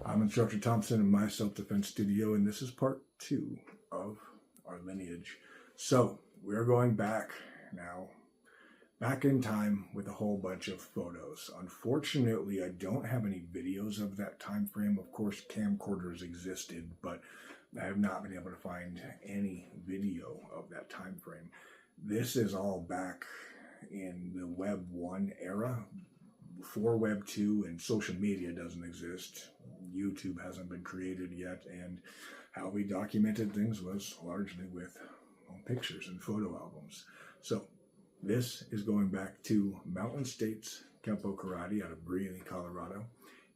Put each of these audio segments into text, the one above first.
I'm Instructor Thompson in my self-defense studio, and this is part 2 of our lineage. So we're going back now, back in time with a whole bunch of photos. Unfortunately, I don't have any videos of that time frame. Of course, camcorders existed, but I have not been able to find any video of that time frame. This is all back in the Web 1 era, before Web 2, and social media doesn't exist. YouTube hasn't been created yet, and how we documented things was largely with pictures and photo albums. So this is going back to Mountain States Kenpo Karate out of Greeley, Colorado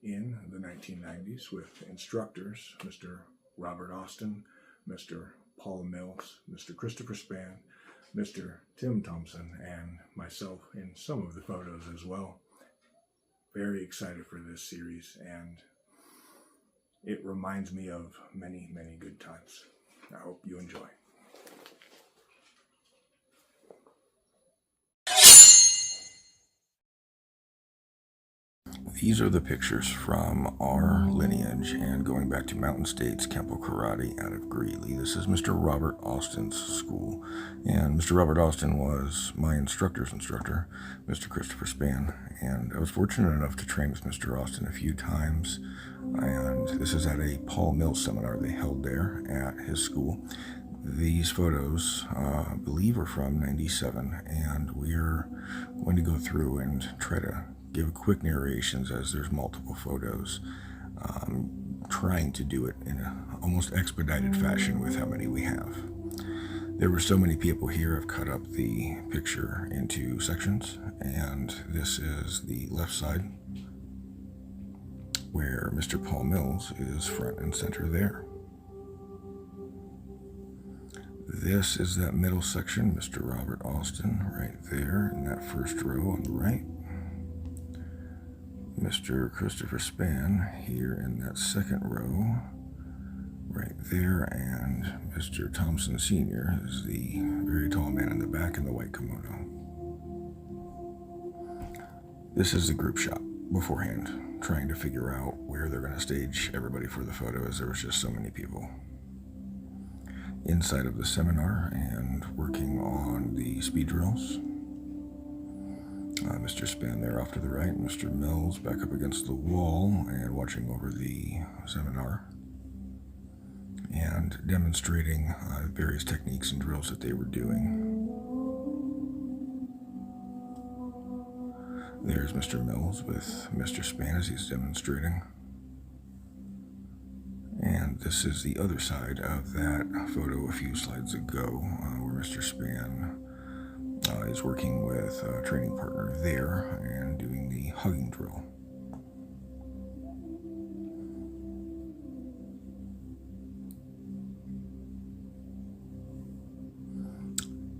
in the 1990s with instructors Mr. Robert Austin, Mr. Paul Mills, Mr. Christopher Spann, Mr. Tim Thompson, and myself in some of the photos as well. Very excited for this series, and it reminds me of many, many good times. I hope you enjoy. These are the pictures from our lineage and going back to Mountain States Kenpo Karate out of Greeley. This is Mr. Robert Austin's school, and Mr. Robert Austin was my instructor's instructor, Mr. Christopher Spann, and I was fortunate enough to train with Mr. Austin a few times, and this is at a Paul Mills seminar they held there at his school. These photos, I believe, are from '97, and we're going to go through and try to give quick narrations as there's multiple photos, trying to do it in an almost expedited fashion with how many we have. There were so many people here. I've cut up the picture into sections, and this is the left side where Mr. Paul Mills is front and center there. This is that middle section, Mr. Robert Austin right there in that first row on the right. Mr. Christopher Spann here in that second row right there, and Mr. Thompson Sr. is the very tall man in the back in the white kimono. This is the group shot beforehand, trying to figure out where they're going to stage everybody for the photo, as there was just so many people. Inside of the seminar and working on the speed drills. Mr. Spann there off to the right, Mr. Mills back up against the wall and watching over the seminar and demonstrating various techniques and drills that they were doing. There's Mr. Mills with Mr. Spann as he's demonstrating. And this is the other side of that photo a few slides ago, where Mr. Spann is working with a training partner there and doing the hugging drill.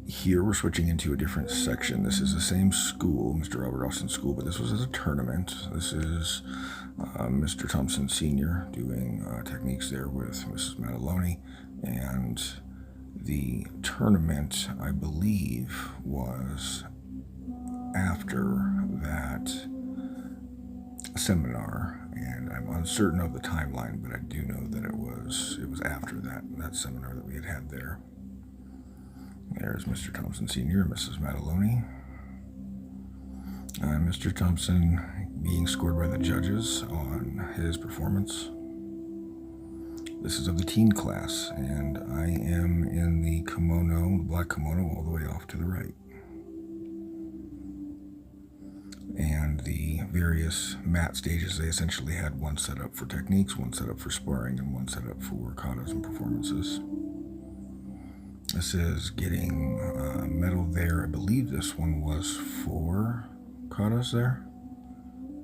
Here we're switching into a different section. This is the same school, Mr. Robert Austin School, but this was at a tournament. This is Mr. Thompson Sr. doing techniques there with Mrs. Mataloni, and the tournament, I believe, was after that seminar, and I'm uncertain of the timeline, but I do know that it was after that seminar that we had there. There's Mr. Thompson Sr. and Mrs. Mataloni. Mr. Thompson being scored by the judges on his performance. This is of the teen class, and I am in the kimono, the black kimono, all the way off to the right. And the various mat stages, they essentially had one set up for techniques, one set up for sparring, and one set up for katas and performances. This is getting medal there. I believe this one was 4 katas there,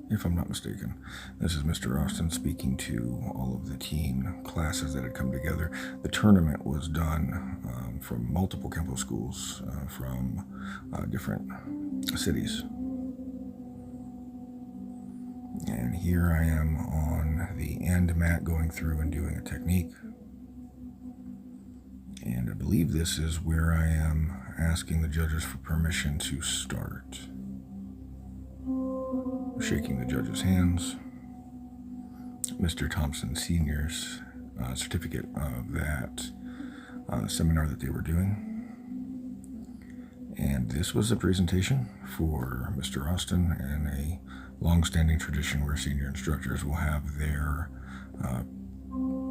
if I'm not mistaken. This is Mr. Austin speaking to all of the teen classes that had come together. The tournament was done from multiple Kenpo schools from different cities. And here I am on the end mat going through and doing a technique. And I believe this is where I am asking the judges for permission to start. Shaking the judges' hands. Mr. Thompson Sr.'s certificate of that seminar that they were doing. And this was a presentation for Mr. Austin, and a long-standing tradition where senior instructors will have their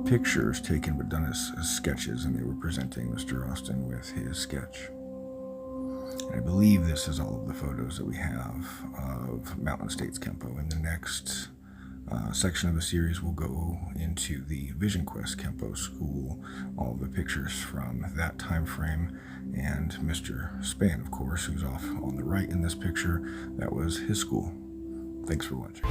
pictures taken but done as sketches, and they were presenting Mr. Austin with his sketch. And I believe this is all of the photos that we have of Mountain States Kenpo. In the next section of the series, we'll go into the Vision Quest Kenpo School, all of the pictures from that time frame, and Mr. Spann, of course, who's off on the right in this picture. That was his school. Thanks for watching.